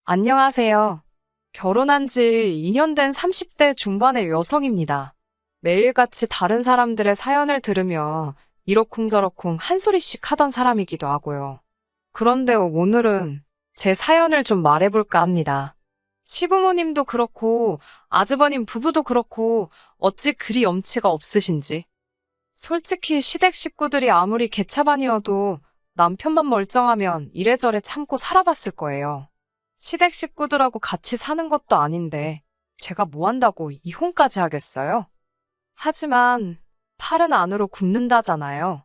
안녕하세요. 결혼한 지 2년 된 30대 중반의 여성입니다. 매일같이 다른 사람들의 사연을 들으며 이러쿵저러쿵 한 소리씩 하던 사람이기도 하고요. 그런데 오늘은 제 사연을 좀 말해볼까 합니다. 시부모님도 그렇고 아주버님 부부도 그렇고 어찌 그리 염치가 없으신지. 솔직히 시댁 식구들이 아무리 개차반이어도 남편만 멀쩡하면 이래저래 참고 살아봤을 거예요. 시댁 식구들하고 같이 사는 것도 아닌데 제가 뭐 한다고 이혼까지 하겠어요? 하지만 팔은 안으로 굽는다잖아요.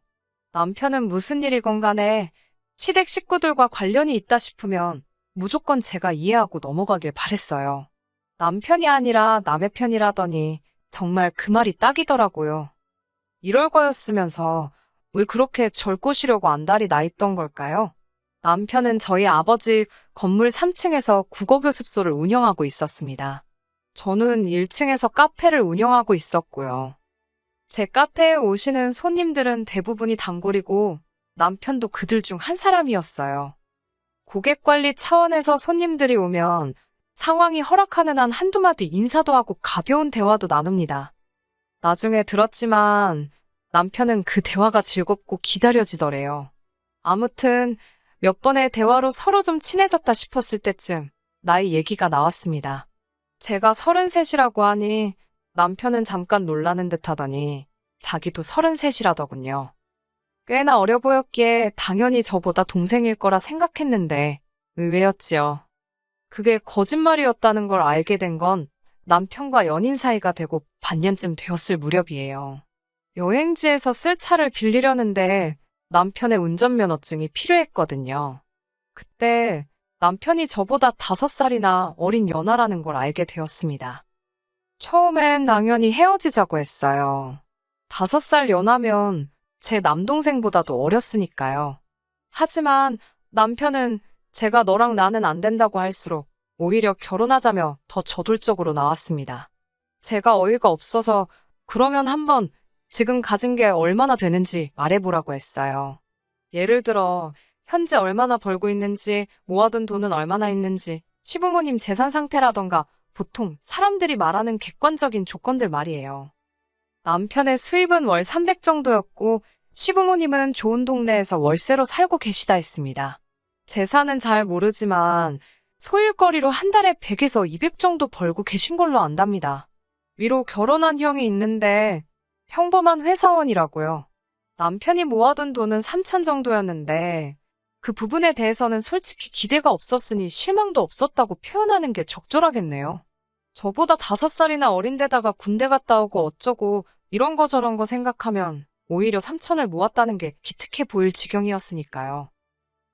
남편은 무슨 일이건 간에 시댁 식구들과 관련이 있다 싶으면 무조건 제가 이해하고 넘어가길 바랬어요. 남편이 아니라 남의 편이라더니 정말 그 말이 딱이더라고요. 이럴 거였으면서 왜 그렇게 절 꼬시려고 안달이 나 있던 걸까요? 남편은 저희 아버지 건물 3층에서 국어교습소를 운영하고 있었습니다. 저는 1층에서 카페를 운영하고 있었고요. 제 카페에 오시는 손님들은 대부분이 단골이고 남편도 그들 중 한 사람이었어요. 고객 관리 차원에서 손님들이 오면 상황이 허락하는 한 한두 마디 인사도 하고 가벼운 대화도 나눕니다. 나중에 들었지만 남편은 그 대화가 즐겁고 기다려지더래요. 아무튼 몇 번의 대화로 서로 좀 친해졌다 싶었을 때쯤 나이 얘기가 나왔습니다. 제가 33이라고 하니 남편은 잠깐 놀라는 듯 하더니 자기도 33이라더군요. 꽤나 어려 보였기에 당연히 저보다 동생일 거라 생각했는데 의외였지요. 그게 거짓말이었다는 걸 알게 된 건 남편과 연인 사이가 되고 반년쯤 되었을 무렵이에요. 여행지에서 쓸 차를 빌리려는데 남편의 운전면허증이 필요했거든요. 그때 남편이 저보다 5살이나 어린 연하라는 걸 알게 되었습니다. 처음엔 당연히 헤어지자고 했어요. 5살 연하면 제 남동생보다도 어렸으니까요. 하지만 남편은 제가 너랑 나는 안 된다고 할수록 오히려 결혼하자며 더 저돌적으로 나왔습니다. 제가 어이가 없어서 그러면 한번 지금 가진 게 얼마나 되는지 말해보라고 했어요. 예를 들어 현재 얼마나 벌고 있는지, 모아둔 돈은 얼마나 있는지, 시부모님 재산 상태라던가 보통 사람들이 말하는 객관적인 조건들 말이에요. 남편의 수입은 월 300 정도였고 시부모님은 좋은 동네에서 월세로 살고 계시다 했습니다. 재산은 잘 모르지만 소일거리로 한 달에 100에서 200 정도 벌고 계신 걸로 안답니다. 위로 결혼한 형이 있는데 평범한 회사원이라고요. 남편이 모아둔 돈은 3천 정도였는데 그 부분에 대해서는 솔직히 기대가 없었으니 실망도 없었다고 표현하는 게 적절하겠네요. 저보다 5살이나 어린데다가 군대 갔다 오고 어쩌고 이런 거 저런 거 생각하면 오히려 3천을 모았다는 게 기특해 보일 지경이었으니까요.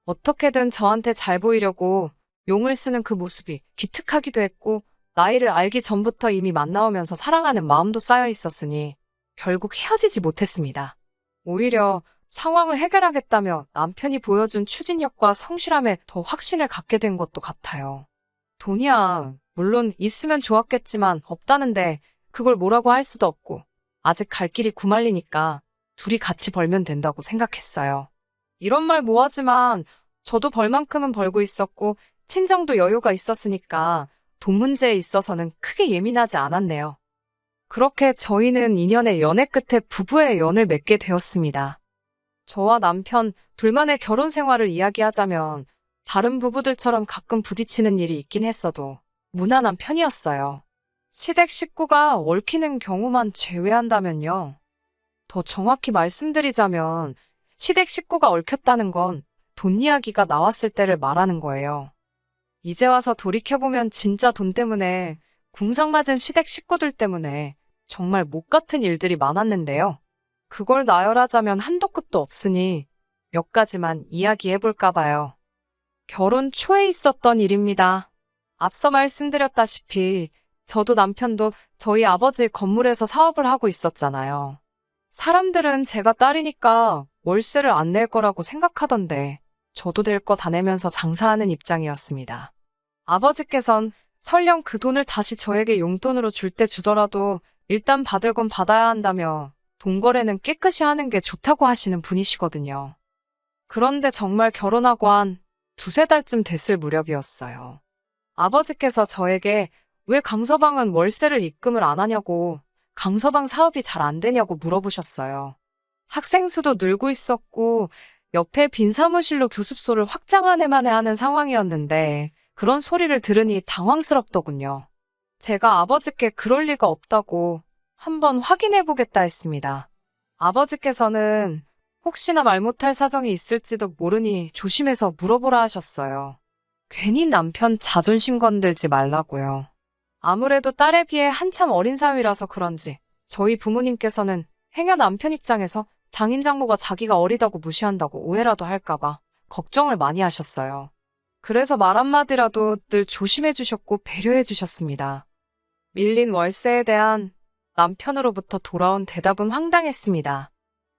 어떻게든 저한테 잘 보이려고 용을 쓰는 그 모습이 기특하기도 했고 나이를 알기 전부터 이미 만나오면서 사랑하는 마음도 쌓여 있었으니 결국 헤어지지 못했습니다. 오히려 상황을 해결하겠다며 남편이 보여준 추진력과 성실함에 더 확신을 갖게 된 것도 같아요. 돈이야 물론 있으면 좋았겠지만 없다는데 그걸 뭐라고 할 수도 없고 아직 갈 길이 구말리니까 둘이 같이 벌면 된다고 생각했어요. 이런 말 뭐하지만 저도 벌 만큼은 벌고 있었고 친정도 여유가 있었으니까 돈 문제에 있어서는 크게 예민하지 않았네요. 그렇게 저희는 2년의 연애 끝에 부부의 연을 맺게 되었습니다. 저와 남편 둘만의 결혼 생활을 이야기하자면 다른 부부들처럼 가끔 부딪히는 일이 있긴 했어도 무난한 편이었어요. 시댁 식구가 얽히는 경우만 제외한다면요. 더 정확히 말씀드리자면 시댁 식구가 얽혔다는 건 돈 이야기가 나왔을 때를 말하는 거예요. 이제 와서 돌이켜보면 진짜 돈 때문에 궁상맞은 시댁 식구들 때문에 정말 못 같은 일들이 많았는데요. 그걸 나열하자면 한도 끝도 없으니 몇 가지만 이야기해볼까 봐요. 결혼 초에 있었던 일입니다. 앞서 말씀드렸다시피 저도 남편도 저희 아버지 건물에서 사업을 하고 있었잖아요. 사람들은 제가 딸이니까 월세를 안 낼 거라고 생각하던데 저도 될 거 다 내면서 장사하는 입장이었습니다. 아버지께선 설령 그 돈을 다시 저에게 용돈으로 줄 때 주더라도 일단 받을 건 받아야 한다며 돈 거래는 깨끗이 하는 게 좋다고 하시는 분이시거든요. 그런데 정말 결혼하고 한 두세 달쯤 됐을 무렵이었어요. 아버지께서 저에게 왜 강서방은 월세를 입금을 안 하냐고, 강서방 사업이 잘 안 되냐고 물어보셨어요. 학생 수도 늘고 있었고, 옆에 빈 사무실로 교습소를 확장하네만 하는 상황이었는데, 그런 소리를 들으니 당황스럽더군요. 제가 아버지께 그럴 리가 없다고 한번 확인해보겠다 했습니다. 아버지께서는 혹시나 말 못할 사정이 있을지도 모르니 조심해서 물어보라 하셨어요. 괜히 남편 자존심 건들지 말라고요. 아무래도 딸에 비해 한참 어린 사위라서 그런지 저희 부모님께서는 행여 남편 입장에서 장인장모가 자기가 어리다고 무시한다고 오해라도 할까봐 걱정을 많이 하셨어요. 그래서 말 한마디라도 늘 조심해 주셨고 배려해 주셨습니다. 밀린 월세에 대한 남편으로부터 돌아온 대답은 황당했습니다.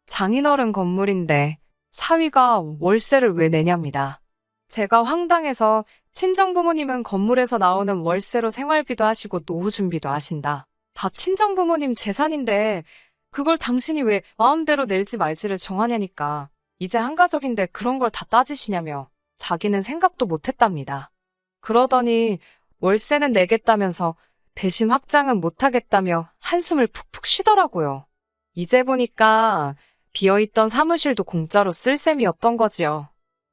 장인어른 건물인데 사위가 월세를 왜 내냐입니다. 제가 황당해서 친정부모님은 건물에서 나오는 월세로 생활비도 하시고 노후 준비도 하신다. 다 친정부모님 재산인데 그걸 당신이 왜 마음대로 낼지 말지를 정하냐니까. 이제 한가족인데 그런 걸 다 따지시냐며 자기는 생각도 못했답니다. 그러더니 월세는 내겠다면서 대신 확장은 못하겠다며 한숨을 푹푹 쉬더라고요. 이제 보니까 비어있던 사무실도 공짜로 쓸 셈이었던 거지요.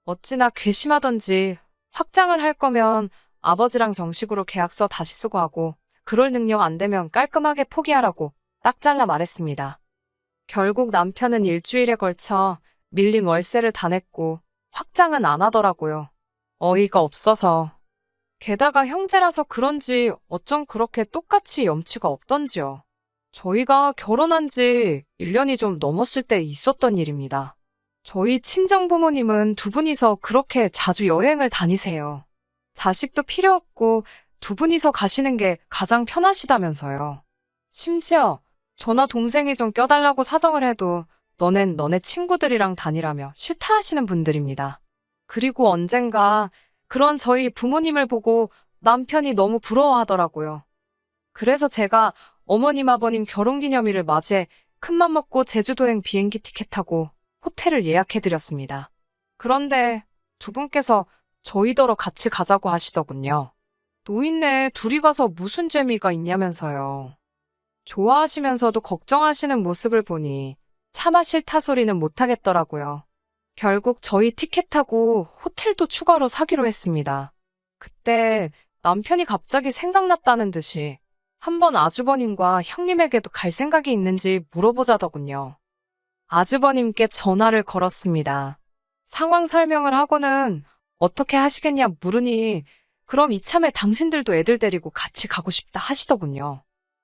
어찌나 괘씸하던지 확장을 할 거면 아버지랑 정식으로 계약서 다시 쓰고 하고 그럴 능력 안 되면 깔끔하게 포기하라고 딱 잘라 말했습니다. 결국 남편은 일주일에 걸쳐 밀린 월세를 다 냈고 확장은 안 하더라고요. 어이가 없어서. 게다가 형제라서 그런지 어쩜 그렇게 똑같이 염치가 없던지요. 저희가 결혼한 지 1년이 좀 넘었을 때 있었던 일입니다. 저희 친정부모님은 두 분이서 그렇게 자주 여행을 다니세요. 자식도 필요 없고 두 분이서 가시는 게 가장 편하시다면서요. 심지어 저나 동생이 좀 껴달라고 사정을 해도 너넨 너네 친구들이랑 다니라며 싫다 하시는 분들입니다. 그리고 언젠가 그런 저희 부모님을 보고 남편이 너무 부러워하더라고요. 그래서 제가 어머님 아버님 결혼기념일을 맞이해 큰맘 먹고 제주도행 비행기 티켓하고 호텔을 예약해드렸습니다. 그런데 두 분께서 저희더러 같이 가자고 하시더군요. 노인네 둘이 가서 무슨 재미가 있냐면서요. 좋아하시면서도 걱정하시는 모습을 보니 차마 싫다 소리는 못하겠더라고요. 결국 저희 티켓하고 호텔도 추가로 사기로 했습니다. 그때 남편이 갑자기 생각났다는 듯이 한번 아주버님과 형님에게도 갈 생각이 있는지 물어보자더군요. 아주버님께 전화를 걸었습니다. 상황 설명을 하고는 어떻게 하시겠냐 물으니 그럼 이참에 당신들도 애들 데리고 같이 가고 싶다 하시더군요.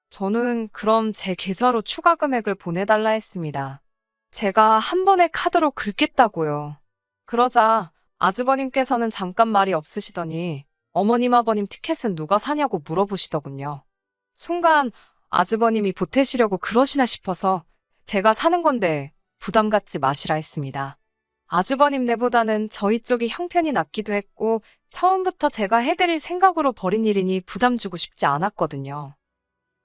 저는 그럼 제 계좌로 추가 금액을 보내달라 했습니다. 제가 한 번에 카드로 긁겠다고요. 그러자 아주버님께서는 잠깐 말이 없으시더니 어머님 아버님 티켓은 누가 사냐고 물어보시더군요. 순간 아주버님이 보태시려고 그러시나 싶어서 제가 사는 건데 부담 갖지 마시라 했습니다. 아주버님네보다는 저희 쪽이 형편이 낫기도 했고 처음부터 제가 해드릴 생각으로 벌인 일이니 부담 주고 싶지 않았거든요.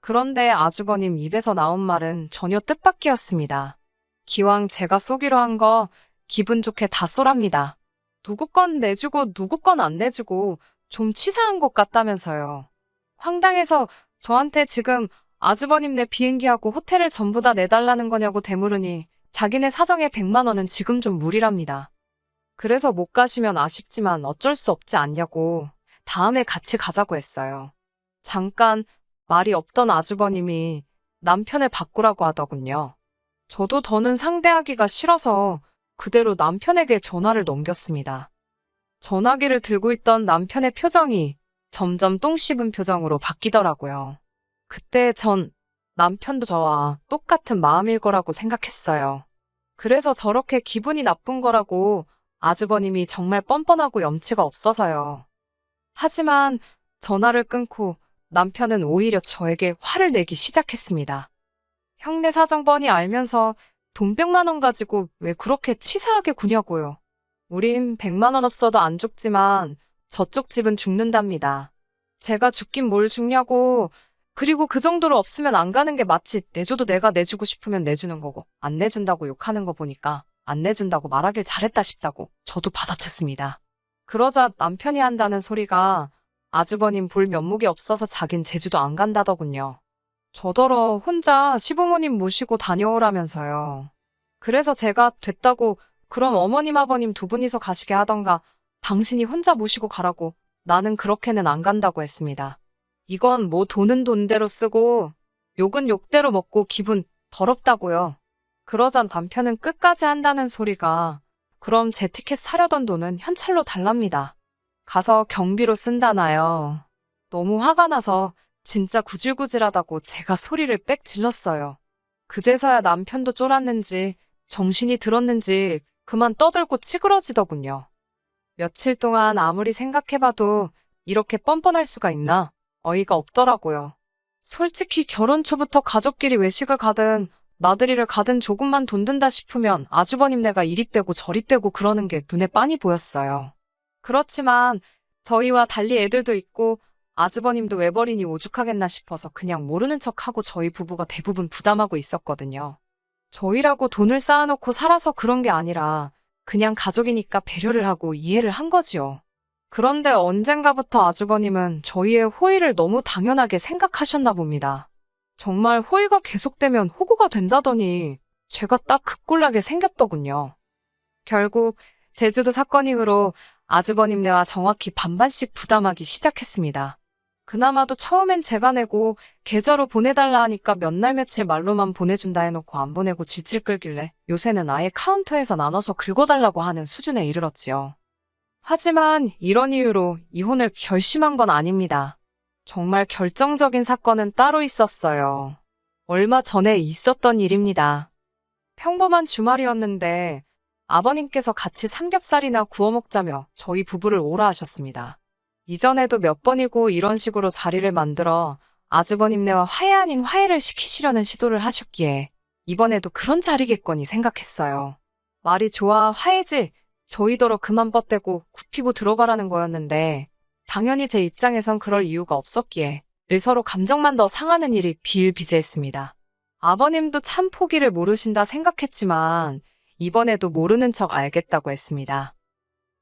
그런데 아주버님 입에서 나온 말은 전혀 뜻밖이었습니다. 기왕 제가 쏘기로 한 거 기분 좋게 다 쏘랍니다. 누구 건 내주고 누구 건 안 내주고 좀 치사한 것 같다면서요. 황당해서 저한테 지금 아주버님네 비행기하고 호텔을 전부 다 내달라는 거냐고 되물으니 자기네 사정에 100만 원은 지금 좀 무리랍니다. 그래서 못 가시면 아쉽지만 어쩔 수 없지 않냐고 다음에 같이 가자고 했어요. 잠깐 말이 없던 아주버님이 남편을 바꾸라고 하더군요. 저도 더는 상대하기가 싫어서 그대로 남편에게 전화를 넘겼습니다. 전화기를 들고 있던 남편의 표정이 점점 똥 씹은 표정으로 바뀌더라고요. 그때 전 남편도 저와 똑같은 마음일 거라고 생각했어요. 그래서 저렇게 기분이 나쁜 거라고 아주버님이 정말 뻔뻔하고 염치가 없어서요. 하지만 전화를 끊고 남편은 오히려 저에게 화를 내기 시작했습니다. 형네 사정 뻔히 알면서 돈 100만 원 가지고 왜 그렇게 치사하게 구냐고요. 우린 100만 원 없어도 안 죽지만 저쪽 집은 죽는답니다. 제가 죽긴 뭘 죽냐고. 그리고 그 정도로 없으면 안 가는 게 맞지. 내줘도 내가 내주고 싶으면 내주는 거고 안 내준다고 욕하는 거 보니까 안 내준다고 말하길 잘했다 싶다고 저도 받아쳤습니다. 그러자 남편이 한다는 소리가 아주버님 볼 면목이 없어서 자긴 제주도 안 간다더군요. 저더러 혼자 시부모님 모시고 다녀오라면서요. 그래서 제가 됐다고 그럼 어머님 아버님 두 분이서 가시게 하던가 당신이 혼자 모시고 가라고 나는 그렇게는 안 간다고 했습니다. 이건 뭐 돈은 돈대로 쓰고 욕은 욕대로 먹고 기분 더럽다고요. 그러자 남편은 끝까지 한다는 소리가 그럼 제 티켓 사려던 돈은 현찰로 달랍니다. 가서 경비로 쓴다나요. 너무 화가 나서 진짜 구질구질하다고 제가 소리를 빽 질렀어요. 그제서야 남편도 쫄았는지 정신이 들었는지 그만 떠들고 치그러지더군요. 며칠 동안 아무리 생각해봐도 이렇게 뻔뻔할 수가 있나 어이가 없더라고요. 솔직히 결혼 초부터 가족끼리 외식을 가든 나들이를 가든 조금만 돈 든다 싶으면 아주버님네가 이리 빼고 저리 빼고 그러는 게 눈에 빤히 보였어요. 그렇지만 저희와 달리 애들도 있고 아주버님도 외벌이니 오죽하겠나 싶어서 그냥 모르는 척하고 저희 부부가 대부분 부담하고 있었거든요. 저희라고 돈을 쌓아놓고 살아서 그런 게 아니라 그냥 가족이니까 배려를 하고 이해를 한 거지요. 그런데 언젠가부터 아주버님은 저희의 호의를 너무 당연하게 생각하셨나 봅니다. 정말 호의가 계속되면 호구가 된다더니 제가 딱 극골나게 생겼더군요. 결국 제주도 사건 이후로 아주버님네와 정확히 반반씩 부담하기 시작했습니다. 그나마도 처음엔 제가 내고 계좌로 보내달라 하니까 몇 날 며칠 말로만 보내준다 해놓고 안 보내고 질질 끌길래 요새는 아예 카운터에서 나눠서 긁어달라고 하는 수준에 이르렀지요. 하지만 이런 이유로 이혼을 결심한 건 아닙니다. 정말 결정적인 사건은 따로 있었어요. 얼마 전에 있었던 일입니다. 평범한 주말이었는데 아버님께서 같이 삼겹살이나 구워 먹자며 저희 부부를 오라 하셨습니다. 이전에도 몇 번이고 이런 식으로 자리를 만들어 아주버님네와 화해 아닌 화해를 시키시려는 시도를 하셨기에 이번에도 그런 자리겠거니 생각했어요. 말이 좋아 화해지 저희더러 그만 뻗대고 굽히고 들어가라는 거였는데 당연히 제 입장에선 그럴 이유가 없었기에 늘 서로 감정만 더 상하는 일이 비일비재했습니다. 아버님도 참 포기를 모르신다 생각했지만 이번에도 모르는 척 알겠다고 했습니다.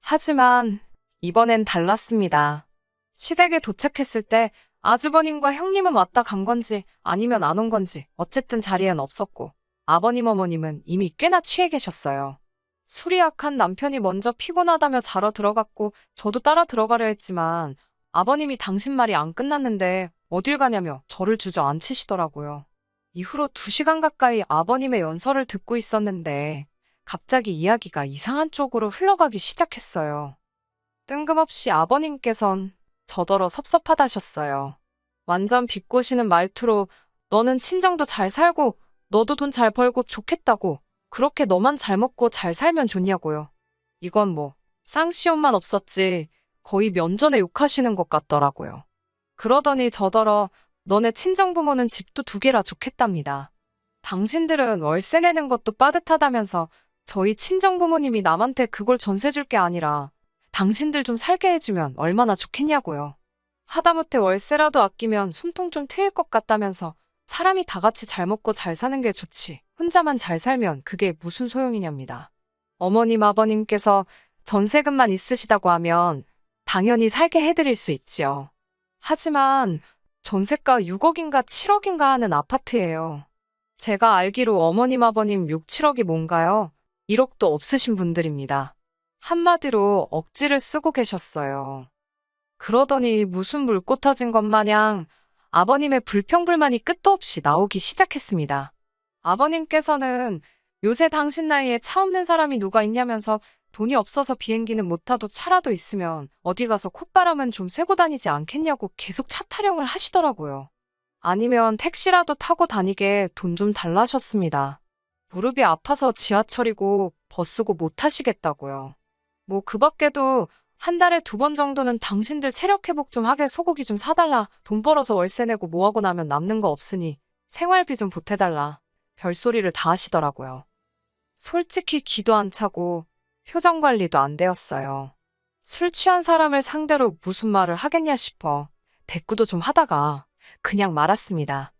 하지만 이번엔 달랐습니다. 시댁에 도착했을 때 아주버님과 형님은 왔다 간 건지 아니면 안 온 건지 어쨌든 자리엔 없었고 아버님 어머님은 이미 꽤나 취해 계셨어요. 술이 약한 남편이 먼저 피곤하다며 자러 들어갔고 저도 따라 들어가려 했지만 아버님이 당신 말이 안 끝났는데 어딜 가냐며 저를 주저앉히시더라고요. 이후로 2시간 가까이 아버님의 연설을 듣고 있었는데 갑자기 이야기가 이상한 쪽으로 흘러가기 시작했어요. 뜬금없이 아버님께선 저더러 섭섭하다셨어요. 완전 비꼬시는 말투로 너는 친정도 잘 살고 너도 돈 잘 벌고 좋겠다고 그렇게 너만 잘 먹고 잘 살면 좋냐고요. 이건 뭐 쌍시옷만 없었지 거의 면전에 욕하시는 것 같더라고요. 그러더니 저더러 너네 친정부모는 집도 2개라 좋겠답니다. 당신들은 월세 내는 것도 빠듯하다면서 저희 친정부모님이 남한테 그걸 전세 줄 게 아니라 당신들 좀 살게 해주면 얼마나 좋겠냐고요. 하다못해 월세라도 아끼면 숨통 좀 트일 것 같다면서 사람이 다 같이 잘 먹고 잘 사는 게 좋지 혼자만 잘 살면 그게 무슨 소용이냐입니다. 어머님 아버님께서 전세금만 있으시다고 하면 당연히 살게 해드릴 수 있지요. 하지만 전세가 6억인가 7억인가 하는 아파트예요. 제가 알기로 어머님 아버님 6, 7억이 뭔가요? 1억도 없으신 분들입니다. 한마디로 억지를 쓰고 계셨어요. 그러더니 무슨 물꽃 터진 것 마냥 아버님의 불평불만이 끝도 없이 나오기 시작했습니다. 아버님께서는 요새 당신 나이에 차 없는 사람이 누가 있냐면서 돈이 없어서 비행기는 못 타도 차라도 있으면 어디 가서 콧바람은 좀 쐬고 다니지 않겠냐고 계속 차 타령을 하시더라고요. 아니면 택시라도 타고 다니게 돈 좀 달라셨습니다. 무릎이 아파서 지하철이고 버스고 못 타시겠다고요. 뭐 그 밖에도 한 달에 2번 정도는 당신들 체력 회복 좀 하게 소고기 좀 사달라. 돈 벌어서 월세 내고 뭐하고 나면 남는 거 없으니 생활비 좀 보태달라. 별소리를 다 하시더라고요. 솔직히 기도 안 차고 표정 관리도 안 되었어요. 술 취한 사람을 상대로 무슨 말을 하겠냐 싶어 대꾸도 좀 하다가 그냥 말았습니다.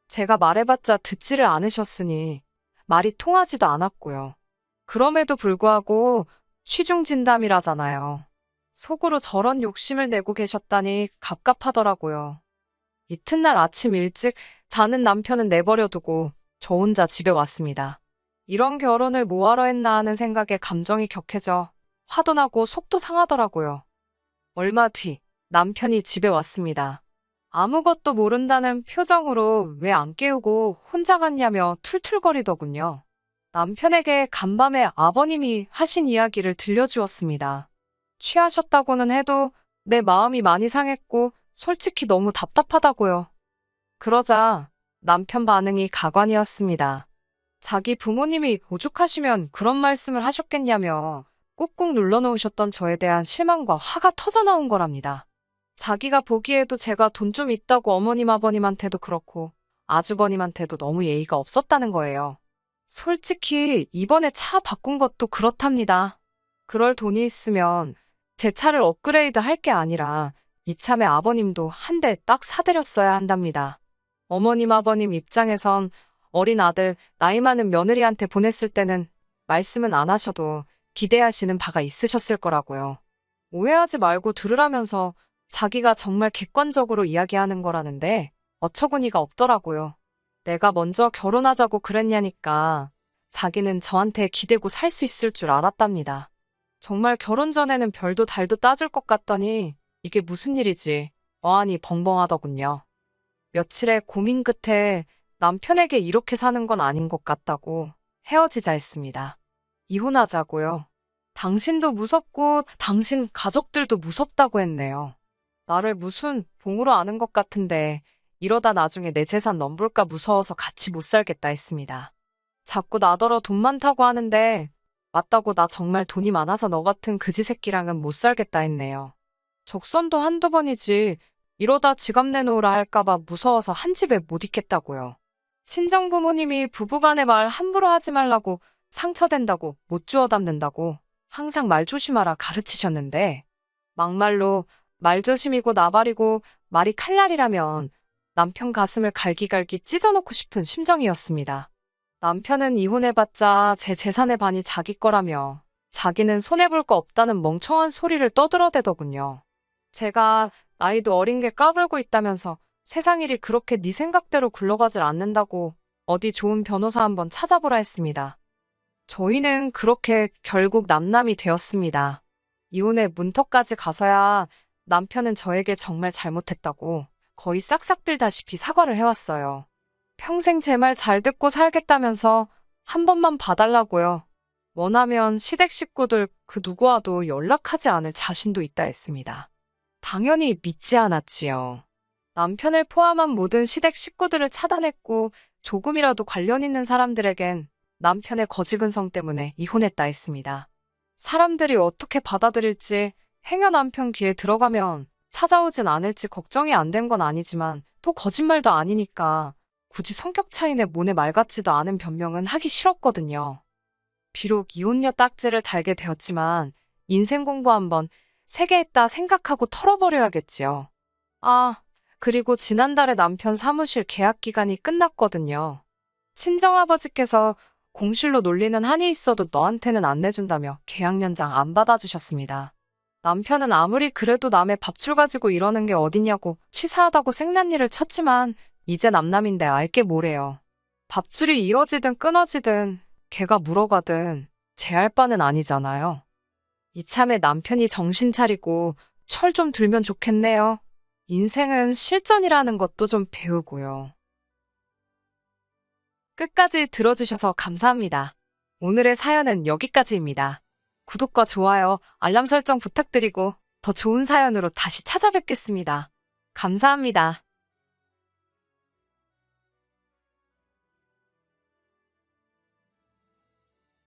제가 말해봤자 듣지를 않으셨으니 말이 통하지도 않았고요. 그럼에도 불구하고 취중진담이라잖아요. 속으로 저런 욕심을 내고 계셨다니 갑갑하더라고요. 이튿날 아침 일찍 자는 남편은 내버려두고 저 혼자 집에 왔습니다. 이런 결혼을 뭐하러 했나 하는 생각에 감정이 격해져 화도 나고 속도 상하더라고요. 얼마 뒤 남편이 집에 왔습니다. 아무것도 모른다는 표정으로 왜 안 깨우고 혼자 갔냐며 툴툴거리더군요. 남편에게 간밤에 아버님이 하신 이야기를 들려주었습니다. 취하셨다고는 해도 내 마음이 많이 상했고 솔직히 너무 답답하다고요. 그러자 남편 반응이 가관이었습니다. 자기 부모님이 오죽하시면 그런 말씀을 하셨겠냐며 꾹꾹 눌러놓으셨던 저에 대한 실망과 화가 터져나온 거랍니다. 자기가 보기에도 제가 돈 좀 있다고 어머님 아버님한테도 그렇고 아주버님한테도 너무 예의가 없었다는 거예요. 솔직히 이번에 차 바꾼 것도 그렇답니다. 그럴 돈이 있으면 제 차를 업그레이드 할 게 아니라 이참에 아버님도 한 대 딱 사드렸어야 한답니다. 어머님 아버님 입장에선 어린 아들 나이 많은 며느리한테 보냈을 때는 말씀은 안 하셔도 기대하시는 바가 있으셨을 거라고요. 오해하지 말고 들으라면서 자기가 정말 객관적으로 이야기하는 거라는데 어처구니가 없더라고요. 내가 먼저 결혼하자고 그랬냐니까 자기는 저한테 기대고 살 수 있을 줄 알았답니다. 정말 결혼 전에는 별도 달도 따질 것 같더니 이게 무슨 일이지 어안이 벙벙하더군요. 며칠의 고민 끝에 남편에게 이렇게 사는 건 아닌 것 같다고 헤어지자 했습니다. 이혼하자고요. 당신도 무섭고 당신 가족들도 무섭다고 했네요. 나를 무슨 봉으로 아는 것 같은데 이러다 나중에 내 재산 넘볼까 무서워서 같이 못 살겠다 했습니다. 자꾸 나더러 돈 많다고 하는데 맞다고 나 정말 돈이 많아서 너 같은 그지 새끼랑은 못 살겠다 했네요. 적선도 한두 번이지 이러다 지갑 내놓으라 할까봐 무서워서 한 집에 못 있겠다고요. 친정 부모님이 부부간의 말 함부로 하지 말라고 상처된다고 못 주워 담는다고 항상 말 조심하라 가르치셨는데 막말로 말조심이고 나발이고 말이 칼날이라면 남편 가슴을 갈기갈기 찢어놓고 싶은 심정이었습니다. 남편은 이혼해봤자 제 재산의 반이 자기 거라며 자기는 손해볼 거 없다는 멍청한 소리를 떠들어대더군요. 제가 나이도 어린 게 까불고 있다면서 세상 일이 그렇게 네 생각대로 굴러가질 않는다고 어디 좋은 변호사 한번 찾아보라 했습니다. 저희는 그렇게 결국 남남이 되었습니다. 이혼의 문턱까지 가서야 남편은 저에게 정말 잘못했다고 거의 싹싹 빌다시피 사과를 해왔어요. 평생 제 말 잘 듣고 살겠다면서 한 번만 봐달라고요. 원하면 시댁 식구들 그 누구와도 연락하지 않을 자신도 있다 했습니다. 당연히 믿지 않았지요. 남편을 포함한 모든 시댁 식구들을 차단했고 조금이라도 관련 있는 사람들에겐 남편의 거지근성 때문에 이혼했다 했습니다. 사람들이 어떻게 받아들일지 행여 남편 귀에 들어가면 찾아오진 않을지 걱정이 안 된 건 아니지만 또 거짓말도 아니니까 굳이 성격 차이내 모네 말 같지도 않은 변명은 하기 싫었거든요. 비록 이혼녀 딱지를 달게 되었지만 인생 공부 한번 세게 했다 생각하고 털어버려야겠지요. 아, 그리고 지난달에 남편 사무실 계약 기간이 끝났거든요. 친정아버지께서 공실로 놀리는 한이 있어도 너한테는 안 내준다며 계약 연장 안 받아주셨습니다. 남편은 아무리 그래도 남의 밥줄 가지고 이러는 게 어딨냐고 치사하다고 생난리를 쳤지만 이제 남남인데 알게 뭐래요. 밥줄이 이어지든 끊어지든 걔가 물어가든 제 할 바는 아니잖아요. 이참에 남편이 정신 차리고 철 좀 들면 좋겠네요. 인생은 실전이라는 것도 좀 배우고요. 끝까지 들어주셔서 감사합니다. 오늘의 사연은 여기까지입니다. 구독과 좋아요, 알람 설정 부탁드리고 더 좋은 사연으로 다시 찾아뵙겠습니다. 감사합니다.